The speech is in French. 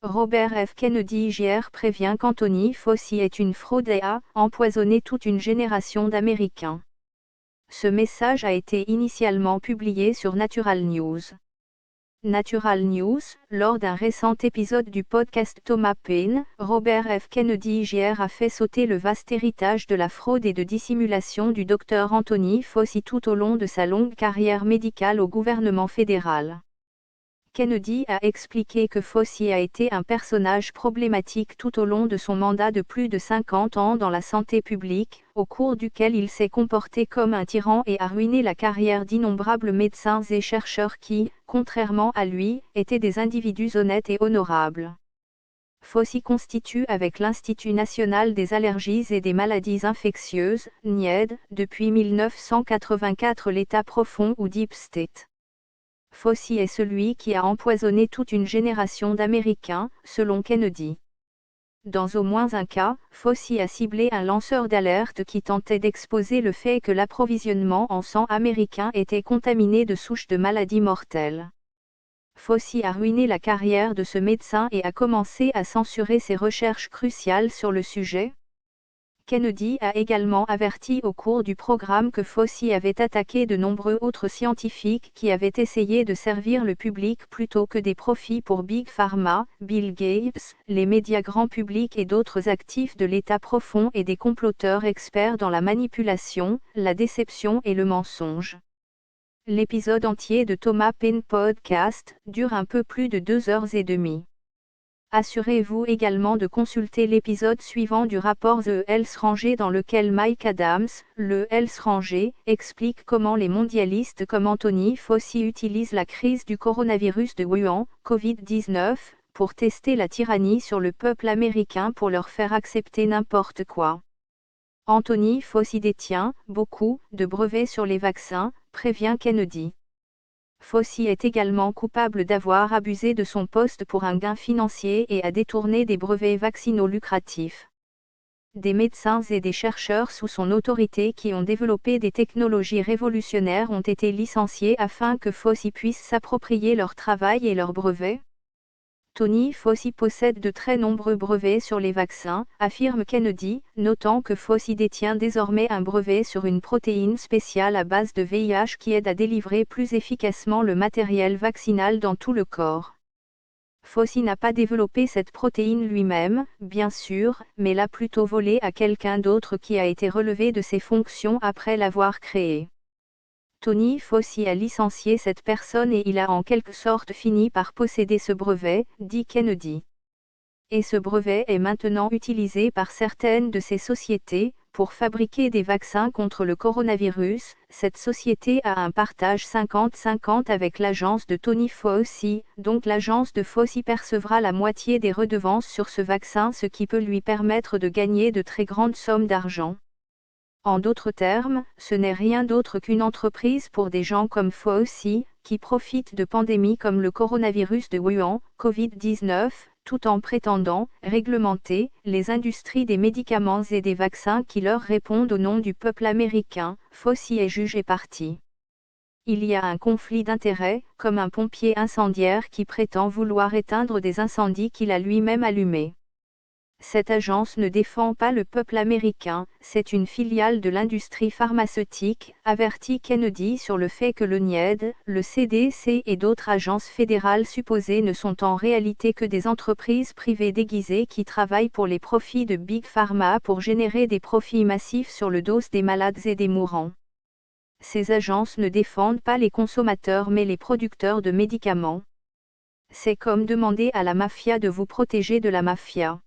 Robert F. Kennedy Jr. prévient qu'Anthony Fauci est une fraude et a empoisonné toute une génération d'Américains. Ce message a été initialement publié sur Natural News. Natural News, lors d'un récent épisode du podcast Thomas Paine, Robert F. Kennedy Jr. a fait sauter le vaste héritage de la fraude et de dissimulation du Dr Anthony Fauci tout au long de sa longue carrière médicale au gouvernement fédéral. Kennedy a expliqué que Fauci a été un personnage problématique tout au long de son mandat de plus de 50 ans dans la santé publique, au cours duquel il s'est comporté comme un tyran et a ruiné la carrière d'innombrables médecins et chercheurs qui, contrairement à lui, étaient des individus honnêtes et honorables. Fauci constitue avec l'Institut national des allergies et des maladies infectieuses, NIAID, depuis 1984 l'État profond ou Deep State. Fauci est celui qui a empoisonné toute une génération d'Américains, selon Kennedy. Dans au moins un cas, Fauci a ciblé un lanceur d'alerte qui tentait d'exposer le fait que l'approvisionnement en sang américain était contaminé de souches de maladies mortelles. Fauci a ruiné la carrière de ce médecin et a commencé à censurer ses recherches cruciales sur le sujet. Kennedy a également averti au cours du programme que Fauci avait attaqué de nombreux autres scientifiques qui avaient essayé de servir le public plutôt que des profits pour Big Pharma, Bill Gates, les médias grand public et d'autres actifs de l'État profond et des comploteurs experts dans la manipulation, la déception et le mensonge. L'épisode entier de Thomas Paine Podcast dure un peu plus de 2h30. Assurez-vous également de consulter l'épisode suivant du rapport The Health Ranger dans lequel Mike Adams, le Health Ranger, explique comment les mondialistes comme Anthony Fauci utilisent la crise du coronavirus de Wuhan, Covid-19, pour tester la tyrannie sur le peuple américain pour leur faire accepter n'importe quoi. Anthony Fauci détient beaucoup de brevets sur les vaccins, prévient Kennedy. Fauci est également coupable d'avoir abusé de son poste pour un gain financier et a détourné des brevets vaccinaux lucratifs. Des médecins et des chercheurs sous son autorité qui ont développé des technologies révolutionnaires ont été licenciés afin que Fauci puisse s'approprier leur travail et leurs brevets. Tony Fauci possède de très nombreux brevets sur les vaccins, affirme Kennedy, notant que Fauci détient désormais un brevet sur une protéine spéciale à base de VIH qui aide à délivrer plus efficacement le matériel vaccinal dans tout le corps. Fauci n'a pas développé cette protéine lui-même, bien sûr, mais l'a plutôt volée à quelqu'un d'autre qui a été relevé de ses fonctions après l'avoir créée. Tony Fauci a licencié cette personne et il a en quelque sorte fini par posséder ce brevet, dit Kennedy. Et ce brevet est maintenant utilisé par certaines de ces sociétés, pour fabriquer des vaccins contre le coronavirus. Cette société a un partage 50-50 avec l'agence de Tony Fauci, donc l'agence de Fauci percevra la moitié des redevances sur ce vaccin, ce qui peut lui permettre de gagner de très grandes sommes d'argent. En d'autres termes, ce n'est rien d'autre qu'une entreprise pour des gens comme Fauci, qui profitent de pandémies comme le coronavirus de Wuhan, Covid-19, tout en prétendant réglementer les industries des médicaments et des vaccins qui leur répondent au nom du peuple américain. Fauci est jugé parti. Il y a un conflit d'intérêts, comme un pompier incendiaire qui prétend vouloir éteindre des incendies qu'il a lui-même allumés. Cette agence ne défend pas le peuple américain, c'est une filiale de l'industrie pharmaceutique, avertit Kennedy sur le fait que le NIAID, le CDC et d'autres agences fédérales supposées ne sont en réalité que des entreprises privées déguisées qui travaillent pour les profits de Big Pharma pour générer des profits massifs sur le dos des malades et des mourants. Ces agences ne défendent pas les consommateurs mais les producteurs de médicaments. C'est comme demander à la mafia de vous protéger de la mafia.